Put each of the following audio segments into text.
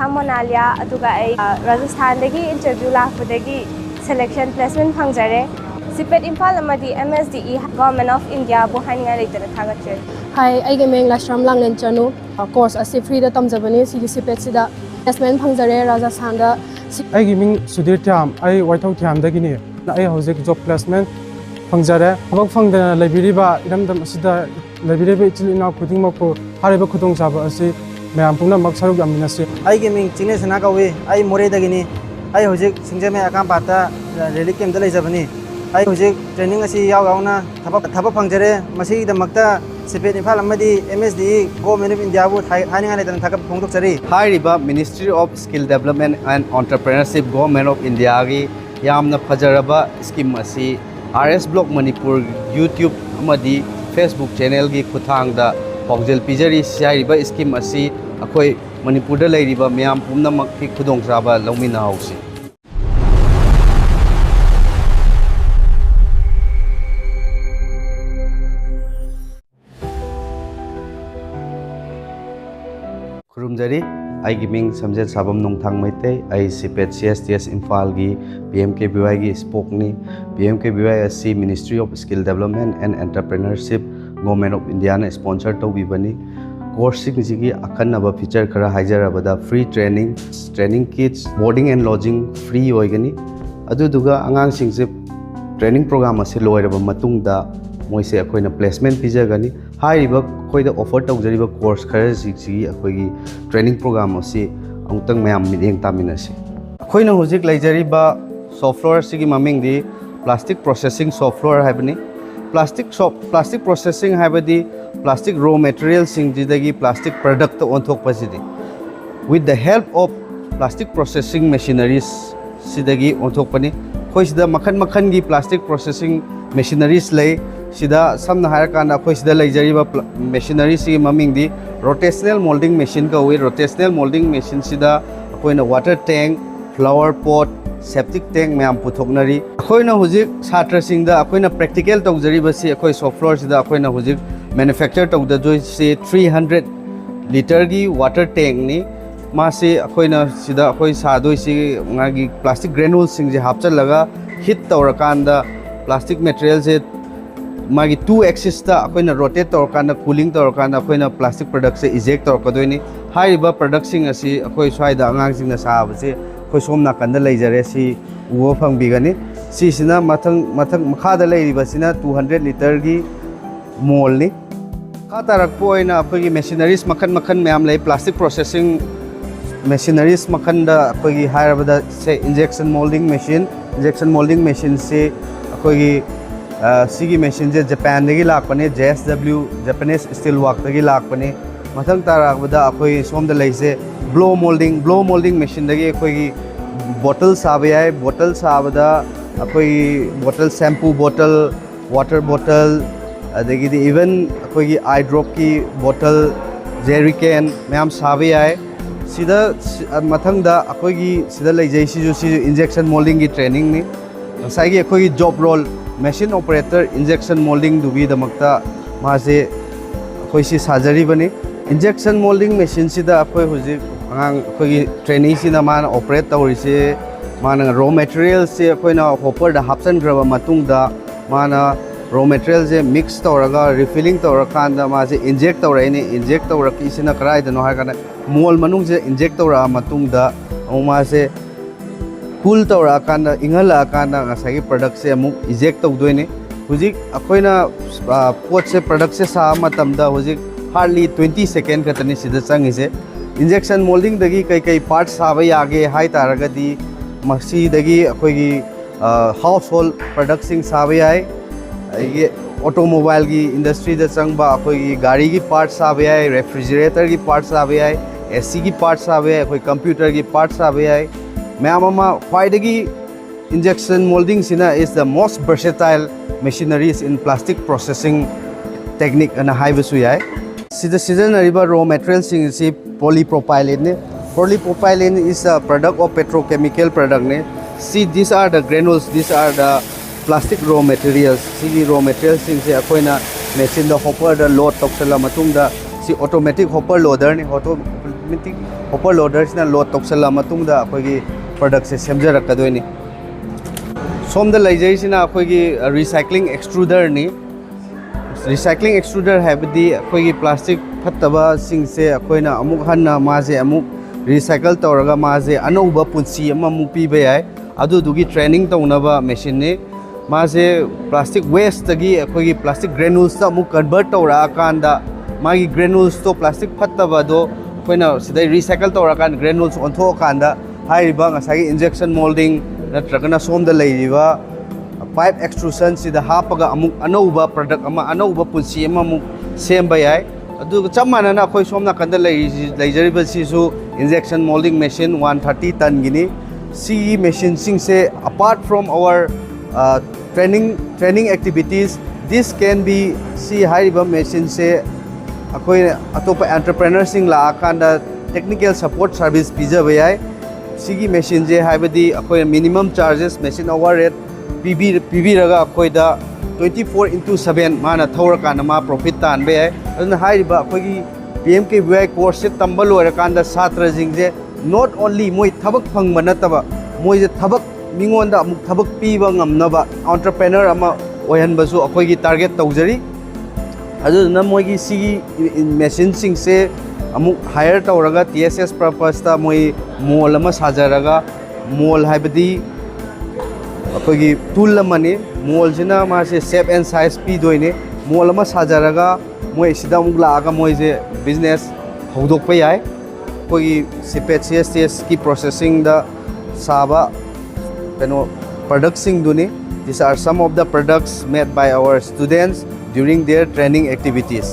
Monalia aduga ai Rajasthan dagi interview lakpudagi selection placement phangzare CIPET Imphal amadi MSDE Government of India bu haninga leitana thagatre. Hi, I am Lashram Langlen Chanu. Course as free the Tamzabani, CIPET Sida, Yasman Pangzare, Rajasthan. I giving Sudir Tam, I white out Tam Dagini, I was a job placement. Pangzare, about Fang the Liberiba, Idam Sida, Liberiba, now putting Moko, Hariba Kutong Saba, Mampuna Maxaru Gaminasi. I giving Chines Nagawe, I More Dagini, I was Sinjame Akampata, Religium de Lazavani. I was training as Yauna, Tapa Pangere, Masi the Makta, CIPET Imphal Amadi, MSDE, Government of India would hang it and Taka Pongtari. Hi Riba, Ministry of Skill Development and Entrepreneurship, Government of India, Yamna Pajaraba, Scheme Asi, RS Block Manipur, YouTube, Amadi, Facebook channel, Kutang, the Pogzel Pijari, Riba Scheme Asi, Akoi, Manipur, the Riba, Miam, Pumna Maki Kudong Saba, Lomina House. Kurumjari, I giving Samjet Sabam Nongthang Maite, I CIPET CSTS Imphal gi PMKVY gi Spokni, PMKVY SC Ministry of Skill Development and Entrepreneurship, Government of India na sponsor to bibani. Course gi akan naba feature kara hajar abada free training kits, boarding and lodging free oigani. Adu duga angang singse training program ase loiraba matungda moise akoina placement pijagani. Hi riba koi da offer tawjariba course khara sigi akoi training program ase amtang mayam mideng taminase. Akoina hojik laijariba software sigi maming di plastic processing software haibani. Plastic processing haibadi plastic raw materials sing jidagi plastic product on thok pasidi. With the help of plastic processing machineries sidagi on thok pani khoi sida makhan gi plastic processing machineries lay Sida samna harakana khoi sida laijariba machinery si maming di rotational molding machine ka we rotational molding machine sida akoina water tank, flower pot, septic tank mayam puthoknari akoina hujik chhatra singda akoina practical tawjariba si akoi software sida akoina hujik manufacture tawda joi se 300 liter gi water tank ni ma se akoina sida akoi sadoi si ngagi plastic granules sing je hapchalaga hit tawrakanda plastic material se magi 2 axis ta akoina rotate tawrkana cooling tawrkana akoina plastic product se eject tawrkadoini haiba product sing asi akoi swaida angang sing na saab se khoi somna kanda leijare si uo phangbigani si sina mathang makhada leiriba sina 200 liter gi mol ni khatarak poina akoi machineries makhan mayam lei plastic processing machineries makhan da akoi hairabada se injection molding machine se akoi Sigi machine je Japan dagi lakpane JSW Japanese steel work dagi lakpane mathang tarakbada akoi somda leise blow molding machine dagi akoi bottle sabe bottle sabada akoi bottle shampoo bottle water bottle adagi even akoi eye drop ki bottle jerry can mayam sabe sida mathang da akoi sida leijai si injection molding ki training ni sai gi akoi job role machine operator injection molding dubi damakta maase khoi si sajari bani injection molding machine sida khoi huji angang khoi trainee sina man operate tawri se mana raw material se khoi na hopper da hapsan graba matung da mana raw material je mix tawraga refilling tawrakanda maase inject tawraini inject tawraki sina karai da no ha kana mol manung je inject tawra matung da maase cool tawra kana ingala kana ngasagi product se amuk eject tawdoine hujik akoina pot se product se sa matamda hujik hardly 20 second katani sida changi se injection molding dagi kai parts sabai age hai taragadi masi dagi akoi gi household products sing sabai ai ye automobile gi industry da changba akoi gi gari gi parts sabai ai refrigerator gi parts sabai ai AC gi parts sabai ai akoi computer gi parts sabai ai Mayamama Kwaidagi injection molding sina is the most versatile machineries in plastic processing technique and a high visuyai. Sida season river raw materials sing is polypropylene. Polypropylene is a product of petrochemical product ne. See these are the granules, these are the plastic raw materials. See raw materials sing se akoina machine the hopper the load toksala matung da si automatic hopper loader ne automatic hopper loader sina load toksalama matungda akhoi product se semjarakadoi somda laijai sina akhoi recycling extruder ni recycling extruder habdi akhoi plastic phattaba sing se akhoi na amuk hanna maje amuk recycle tawraga maje anouba punsi ama mupi bayai adu dugi training tawnaba machine ni maje plastic waste tagi akhoi plastic granules ta amuk convert tawra akanda magi granules to plastic phattaba do akhoi na sidai recycle tawra kan granules ontho kanda hairiba ngasagi injection molding natragana somda leiriba pipe extrusion sida hapaga amuk anouba product ama anouba punsi ama amuk semba yai adu chamana na akhoi somna kanda leijariba sisu injection molding machine 130 ton gini C machine sing se apart from our training activities this can be C hairiba machine se akhoi atopa entrepreneur sing la akanda technical support service pijaba yai sigi machine je haibadi akhoi minimum charges machine hour rate PB raga akhoi da 24/7 mana thawra kana ma profit tan be aduna hairiba akhoi gi PMKVY course tambal loirakanda satra jingje not only moi thabak phangba nataba moi je thabak mingonda amuk thabak piba ngamnaba entrepreneur ama oyanbasu akhoi gi target tawjari aduna moi gi sigi machine sing se amuk hire tawraga TSS purpose ta moi mall ama sajaraga mall haibadi akhoi gi tool amani mall jina ma se shape and size pi doine mall ama sajaraga moi sida amuk laaga moi je business hodok pa yai koi CIPET CSTS ki processing da saba products sing duni these are some of the products made by our students during their training activities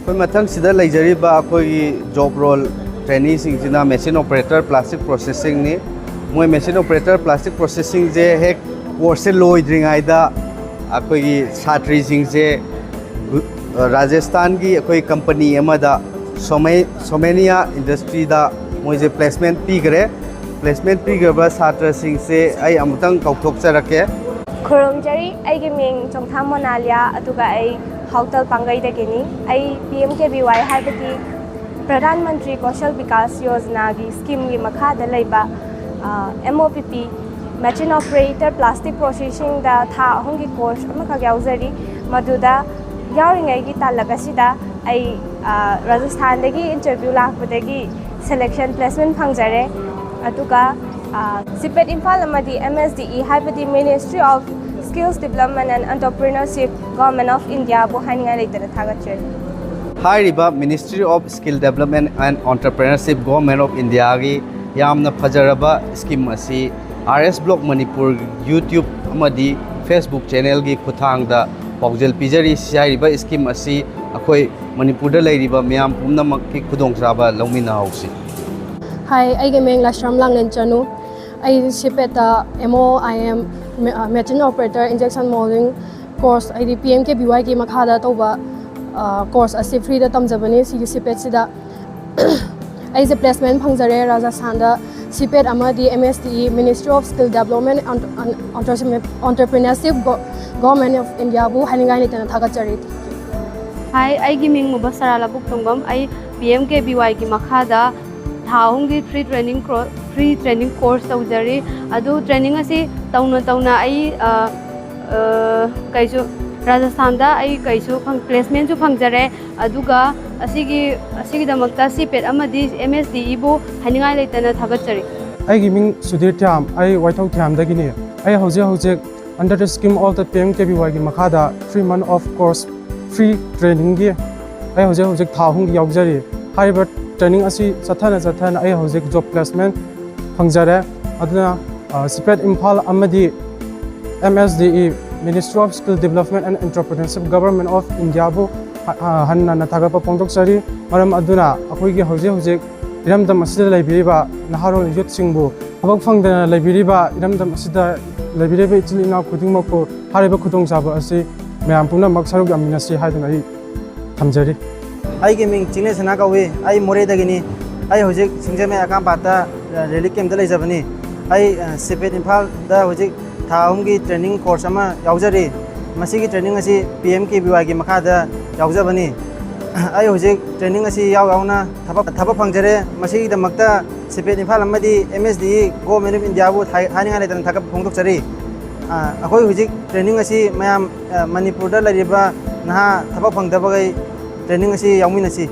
koi mathang sida leijariba koi job role trainee sing jina machine operator plastic processing ni moi machine operator plastic processing je hek course loidring aida akoi satri sing je Rajasthan ki akoi company amada somenia industry da moi je placement pi gre placement pi gaba satra sing se ai amutang kauthok charake khurumjari aigi ming chongtham monalia atuga ai hautal pangai dagini ai PMKVY haibati Pradhan Mantri Kaushal Vikas Yojana gi scheme gi makha da leiba MOPP machine operator plastic processing da tha hongi course amaka yauzari maduda yauringai gi talaga sida ai Rajasthan dagi interview lakpadagi selection placement phangjare atuga CIPET Imphal amadi MSDE haibati Ministry of Skills Development and Entrepreneurship Government of India bu haninga leitana thagachre hairiba Ministry of Skill Development and Entrepreneurship Government of India gi yamna phajaraba scheme asi RS Block Manipur YouTube amadi Facebook channel gi khuthang da paujel pijari hairiba scheme asi akhoi Manipur da leiriba miyam pumnamak ki khudong saba lomina hausi Hi, I am Lashram Langlen Chanu. I CIPET MOIM machine operator injection molding course I PMKVY ki makhada toba course asi free da tamjabani CIPET sida I is placement phangjare Rajasthan da CIPET amadi MSDE Ministry of Skill Development and Entrepreneurship Government of India bu haningai ni tana thagachari Hi, I am Mubasara Labuk Tongam. I PMKVY ki makhada Haungi free training course tawjari adu training asi tauna ai kaisu Rajasthan da ai kaisu placement ju phangjare aduga asigi damakta CIPET amadi MSDE bu haningai leitana thagachari ai giving Sudhir Thiam ai waithau thiam dagini ai hoje under the scheme of the PMKVY gi makhada 3 month of course free training gi ai hoje thahung yaujari haiba training asi sathana ai hojik job placement phangjare aduna CIPET Imphal amadi MSDE Ministry of Skill Development and Entrepreneurship Government of India bu hanna na thagapa pongdok sari maram aduna akoi gi hojik iramdam asida laibiriba naharol youth singbu habak phangdana laibiriba iramdam asida laibiriba ichilina khudingmako hariba khudong saba asi mayam puna maksaruk amina si haiduna ai thamjari ai gaming chine sana ka we ai more dagini ai hojik singjame akam pata relic camp da leijabani ai CIPET Imphal da hojik thaum gi training course ama yaujari ꯃꯁꯤꯒꯤ training ꯑꯁꯤ PMKVY ꯒꯤ ꯃꯈꯥꯗ ꯌꯥꯎꯖꯕꯅꯤ ꯑꯩ ꯍꯧꯖꯤꯛ training ꯑꯁꯤ ꯌꯥꯎꯅ ꯊꯕꯛ ꯐꯪꯖꯔꯦ ꯃꯁꯤꯒꯤꯗꯃꯛꯇ CIPET Imphal ꯑꯃꯗꯤ MSDE government of ꯏꯟꯗꯤꯌꯥꯕꯨ ꯍꯥꯏꯅꯤꯡꯉꯥꯏ ꯂꯩꯇꯅ ꯊꯥꯒꯠꯄ ꯐꯣꯡꯗꯣꯛꯆꯔꯤ ꯑꯩꯈꯣꯏ ꯍꯧꯖꯤꯛ ꯇ꯭ꯔꯦꯅꯤꯡ ꯑꯁꯤ ꯃꯌꯥꯝ ꯃꯅꯤꯄꯨꯔꯗ ꯂꯩꯔꯤꯕ ꯅꯍꯥ ꯊꯕꯛ ꯐꯪꯗꯕꯒꯩ ꯇ꯭ꯔꯦꯅꯤꯡ ꯑꯁꯤ ꯌꯥꯎꯃꯤꯟꯅꯁꯤ